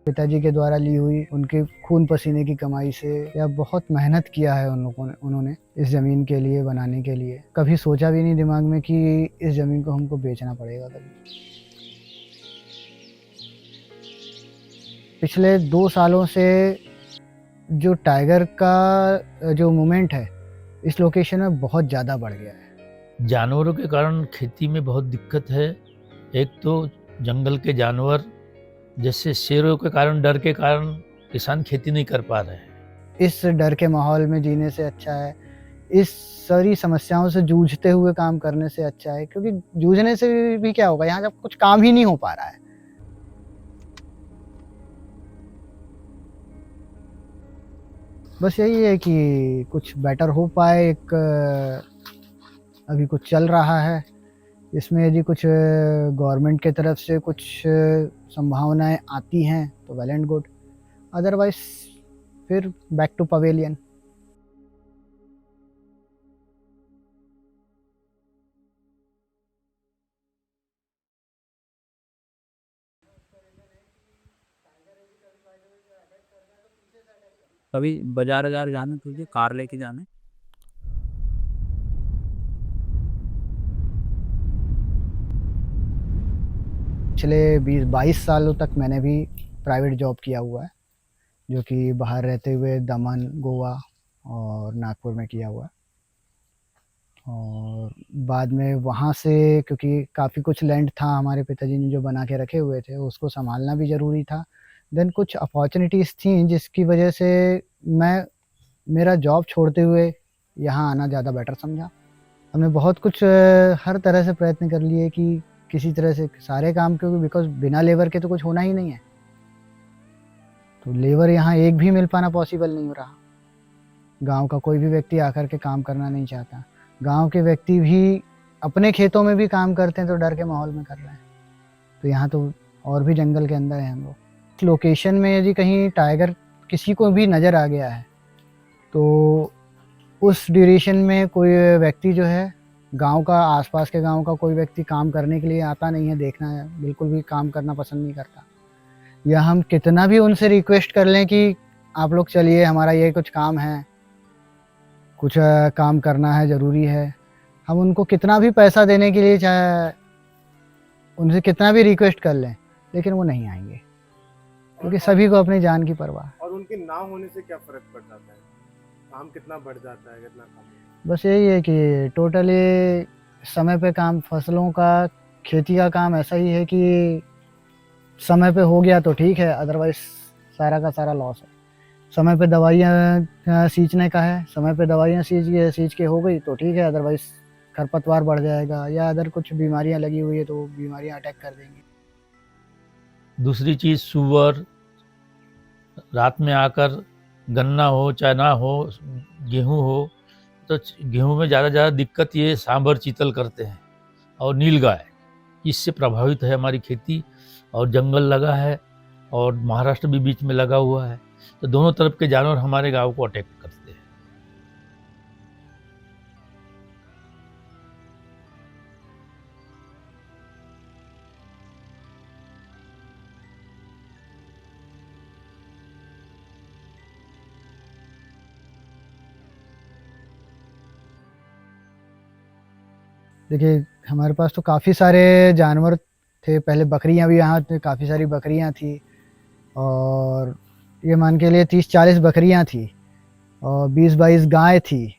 पिताजी के द्वारा ली हुई उनके खून पसीने की कमाई से, या बहुत मेहनत किया है उन लोगों ने, उन्होंने इस ज़मीन के लिए बनाने के लिए। कभी सोचा भी नहीं दिमाग में कि इस ज़मीन को हमको बेचना पड़ेगा कभी। पिछले 2 सालों से जो टाइगर का जो मूवमेंट है इस लोकेशन में बहुत ज़्यादा बढ़ गया है। जानवरों के कारण खेती में बहुत दिक्कत है। एक तो जंगल के जानवर, जैसे शेरों के कारण, डर के कारण किसान खेती नहीं कर पा रहे हैं। इस डर के माहौल में जीने से अच्छा है, इस सारी समस्याओं से जूझते हुए काम करने से अच्छा है, क्योंकि जूझने से भी क्या होगा, यहाँ जब कुछ काम ही नहीं हो पा रहा है। बस यही है कि कुछ बेटर हो पाए। एक अभी कुछ चल रहा है, इसमें यदि कुछ गवर्नमेंट के तरफ से कुछ संभावनाएं आती हैं तो वेल एंड गुड, अदरवाइज फिर बैक टू पवेलियन। कभी बाजार बाजार जाना तुझे कार लेके जाना? पिछले 20-22 सालों तक मैंने भी प्राइवेट जॉब किया हुआ है, जो कि बाहर रहते हुए दमन, गोवा और नागपुर में किया हुआ है। और बाद में वहाँ से, क्योंकि काफ़ी कुछ लैंड था हमारे पिताजी ने जो बना के रखे हुए थे, उसको संभालना भी ज़रूरी था। देन कुछ अपॉर्चुनिटीज़ थी जिसकी वजह से मैं मेरा जॉब छोड़ते हुए यहाँ आना ज़्यादा बेटर समझा। हमने बहुत कुछ हर तरह से प्रयत्न कर लिए कि किसी तरह से सारे काम, क्योंकि बिकॉज बिना लेबर के तो कुछ होना ही नहीं है। तो लेबर यहाँ एक भी मिल पाना पॉसिबल नहीं हो रहा। गांव का कोई भी व्यक्ति आकर के काम करना नहीं चाहता। गांव के व्यक्ति भी अपने खेतों में भी काम करते हैं तो डर के माहौल में कर रहे हैं। तो यहाँ तो और भी जंगल के अंदर है हम लोग। इस लोकेशन में यदि कहीं टाइगर किसी को भी नज़र आ गया है तो उस ड्यूरेशन में कोई व्यक्ति जो है, गांव का, आसपास के गांव का कोई व्यक्ति काम करने के लिए आता नहीं है, देखना है, बिल्कुल भी काम करना पसंद नहीं करता। या हम कितना भी उनसे रिक्वेस्ट कर लें कि आप लोग चलिए, हमारा ये कुछ काम है, कुछ काम करना है, ज़रूरी है, हम उनको कितना भी पैसा देने के लिए, चाहे उनसे कितना भी रिक्वेस्ट कर लें, लेकिन वो नहीं आएंगे, क्योंकि सभी को अपनी जान की परवाह। और उनके ना होने से क्या फर्क पड़ जाता है? काम कितना बढ़ जाता है, कितना कम? बस यही है कि टोटली समय पे काम, फसलों का, खेती का काम ऐसा ही है कि समय पे हो गया तो ठीक है, अदरवाइज सारा का सारा लॉस है। समय पे दवाइयाँ सींचने का है, समय पे दवाइयाँ सींच के हो गई तो ठीक है, अदरवाइज खरपतवार बढ़ जाएगा या अदर कुछ बीमारियाँ लगी हुई है तो बीमारियाँ अटैक कर देंगी। दूसरी चीज़, सुअर रात में आकर, गन्ना हो चाहे ना हो, गेहूं हो, तो गेहूं में ज़्यादा दिक्कत ये सांभर चीतल करते हैं, और नीलगाय, इससे प्रभावित है हमारी खेती। और जंगल लगा है और महाराष्ट्र भी बीच में लगा हुआ है, तो दोनों तरफ के जानवर हमारे गांव को अटैक करते हैं। देखिए, हमारे पास तो काफ़ी सारे जानवर थे पहले। बकरियां भी यहाँ काफ़ी सारी बकरियां थी, और ये मान के लिए 30-40 बकरियां थी और 20-22 गाय थी।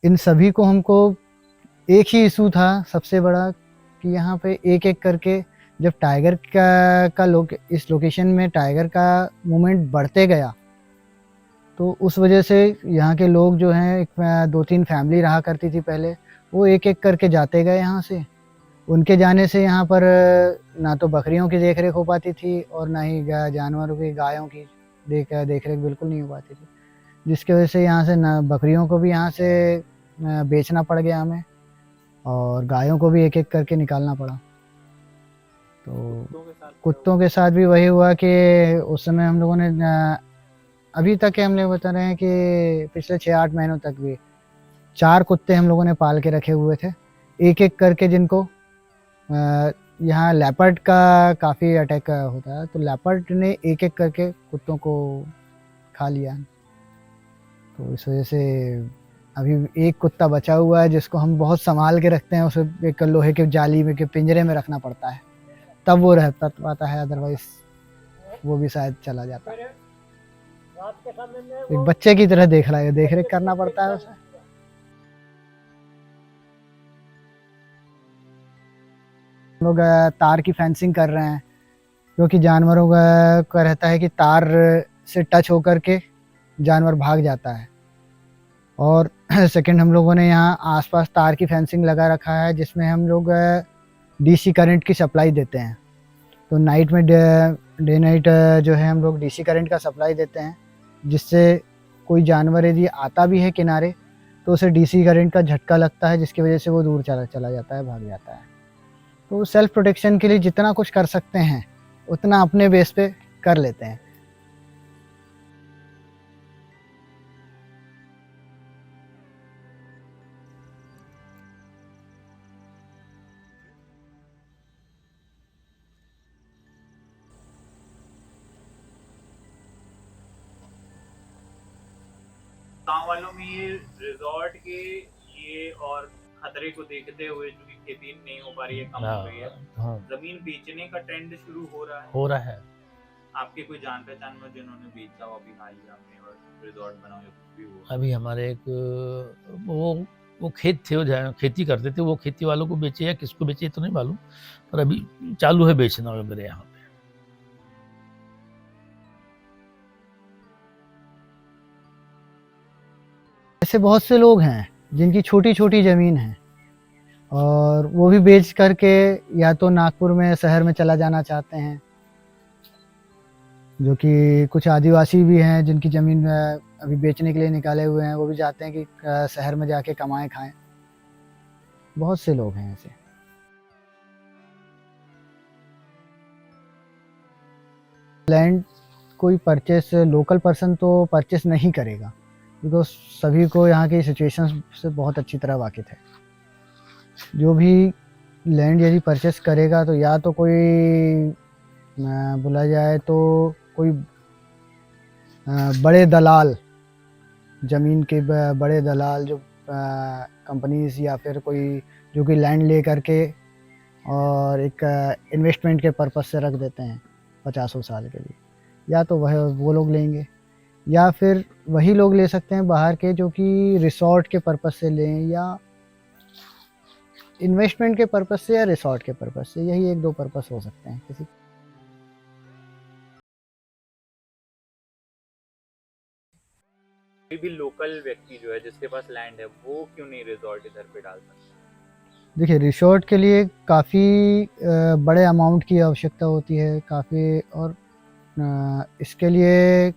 इन सभी को हमको एक ही इशू था सबसे बड़ा, कि यहाँ पे एक एक करके जब टाइगर का लोग इस लोकेशन में टाइगर का मूवमेंट बढ़ते गया, तो उस वजह से यहाँ के लोग जो हैं, एक 2-3 फैमिली रहा करती थी पहले, वो एक एक करके जाते गए यहाँ से। उनके जाने से यहाँ पर ना तो बकरियों की देख रेख हो पाती थी और ना ही जानवरों की, गायों की देख रेख बिल्कुल नहीं हो पाती थी, जिसकी वजह से यहाँ से ना बकरियों को भी यहाँ से बेचना पड़ गया हमें, और गायों को भी एक एक करके निकालना पड़ा। तो कुत्तों के साथ भी वही हुआ कि उस समय हम लोगों ने, अभी तक हम लोग बता रहे हैं कि पिछले 6-8 महीनों तक भी 4 कुत्ते हम लोगों ने पाल के रखे हुए थे, एक एक करके, जिनको यहाँ लेपर्ड का काफ़ी अटैक होता है, तो लेपर्ड ने एक-एक करके कुत्तों को खा लिया। तो इस वजह से अभी एक कुत्ता बचा हुआ है जिसको हम बहुत सँभाल के रखते हैं, उसे एक लोहे के जाली में के पिंजरे में रखना पड़ता है, तब वो रह पाता है, अदरवाइज़ वो भी शायद चला जाता है। एक बच्चे की तरह देख-रेख करना पड़ता है उसे। हम लोग तार की फेंसिंग कर रहे हैं, क्योंकि जानवरों का रहता है कि तार से टच होकर के जानवर भाग जाता है। और सेकंड हम लोगों ने यहाँ आस-पास तार की फेंसिंग लगा रखा है, जिसमें हम लोग डीसी करंट की सप्लाई देते हैं। तो नाइट में डे नाइट जो है हम लोग डीसी करंट का सप्लाई देते हैं, जिससे कोई जानवर यदि आता भी है किनारे, तो उसे डीसी करंट का झटका लगता है, जिसकी वजह से वो दूर चला जाता है, भाग जाता है। तो सेल्फ प्रोटेक्शन के लिए जितना कुछ कर सकते हैं, उतना अपने बेस पे कर लेते हैं। गाँव वालों में ये रिजॉर्ट के ये और खतरे को देखते हुए चूंकि खेती नहीं हो पा रही है, कम हो रही है, हाँ, जमीन बेचने का ट्रेंड शुरू हो रहा है। हो रहा है। आपके कोई जान पहचान में जिन्होंने बेचा हो अभी हालिया में और रिजॉर्ट बना हो या कुछ भी हो? अभी हमारे एक वो खेत थे, वो जहाँ खेती करते थे, वो खेती वालों को बेचे या किसको बेचे तो नहीं मालूम, पर अभी चालू है बेचना मेरे यहाँ पे। ऐसे बहुत से लोग हैं जिनकी छोटी-छोटी ज़मीन है और वो भी बेच करके या तो नागपुर में शहर में चला जाना चाहते हैं, जो कि कुछ आदिवासी भी हैं जिनकी ज़मीन अभी बेचने के लिए निकाले हुए हैं, वो भी चाहते हैं कि शहर में जाके कमाएँ खाएँ। बहुत से लोग हैं ऐसे। लैंड कोई लोकल पर्सन तो परचेस नहीं करेगा, बिकॉज़ सभी को यहाँ की सिचुएशंस से बहुत अच्छी तरह वाकिफ़ है। जो भी लैंड यदि परचेस करेगा तो या तो कोई बोला जाए तो कोई बड़े दलाल, ज़मीन के बड़े दलाल जो कंपनीज़ या फिर कोई जो कि लैंड ले करके और एक इन्वेस्टमेंट के पर्पज़ से रख देते हैं 50 साल के लिए, या तो वो लोग लेंगे या फिर वही लोग ले सकते हैं बाहर के जो कि रिसॉर्ट के पर्पज़ से लें या इन्वेस्टमेंट के पर्पज़ से या रिसॉर्ट के पर्पज़ से, यही 1-2 पर्पज़ हो सकते हैं किसी। कोई भी लोकल व्यक्ति जो है जिसके पास लैंड है वो क्यों नहीं रिजॉर्ट इधर पे डाल सकता? देखिए, रिसॉर्ट के लिए काफ़ी बड़े अमाउंट की आवश्यकता होती है, काफ़ी, और इसके लिए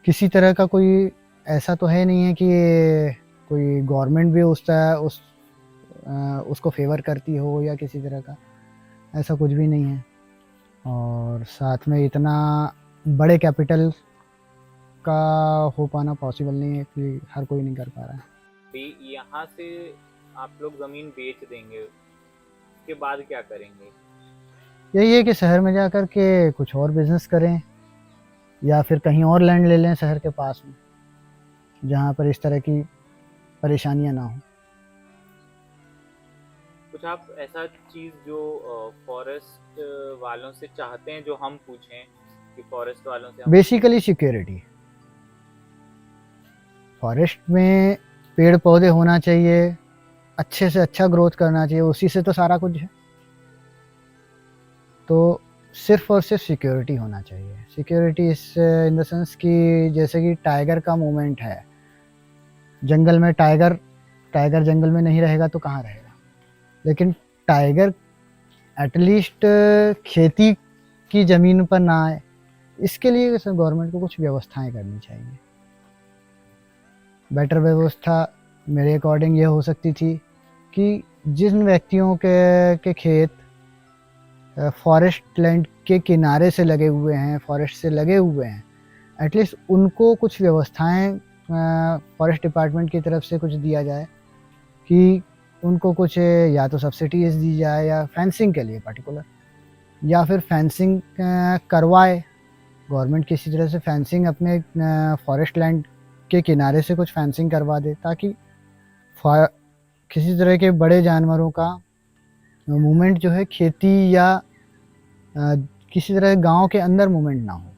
किसी तरह का कोई ऐसा तो है नहीं है कि कोई गवर्नमेंट भी उसको फेवर करती हो या किसी तरह का, ऐसा कुछ भी नहीं है। और साथ में इतना बड़े कैपिटल का हो पाना पॉसिबल नहीं है कि हर कोई नहीं कर पा रहा है। भी यहाँ से आप लोग जमीन बेच देंगे, उसके बाद क्या करेंगे? यही है कि शहर में जा कर के कुछ और बिज़नेस करें या फिर कहीं और लैंड ले लें शहर के पास में, जहाँ पर इस तरह की परेशानियाँ ना हों। कुछ आप ऐसा चीज़ जो फॉरेस्ट वालों से चाहते हैं जो हम पूछें कि फॉरेस्ट वालों से हम बेसिकली सिक्योरिटी। फॉरेस्ट में पेड़-पौधे होना चाहिए, अच्छे से अच्छा ग्रोथ करना चाहिए, उसी से तो सारा कुछ है। तो सिर्फ़ और सिर्फ सिक्योरिटी होना चाहिए। सिक्योरिटी इन द सेंस कि जैसे कि टाइगर का मूवमेंट है, जंगल में टाइगर जंगल में नहीं रहेगा तो कहाँ रहेगा? लेकिन टाइगर एटलीस्ट खेती की ज़मीन पर ना आए, इसके लिए गवर्नमेंट को कुछ व्यवस्थाएँ करनी चाहिए। बेटर व्यवस्था मेरे अकॉर्डिंग ये हो सकती थी कि जिन व्यक्तियों के खेत फॉरेस्ट लैंड के किनारे से लगे हुए हैं, फॉरेस्ट से लगे हुए हैं, एटलीस्ट उनको कुछ व्यवस्थाएँ फॉरेस्ट डिपार्टमेंट की तरफ से कुछ दिया जाए कि उनको कुछ या तो सब्सिडीज़ दी जाए या फेंसिंग के लिए पर्टिकुलर, या फिर फेंसिंग करवाए गवर्नमेंट, किसी तरह से फेंसिंग अपने फॉरेस्ट लैंड के किनारे से कुछ फेंसिंग करवा दे, ताकि किसी तरह के बड़े जानवरों का मूवमेंट जो है खेती या किसी तरह गांव के अंदर मूवमेंट ना हो।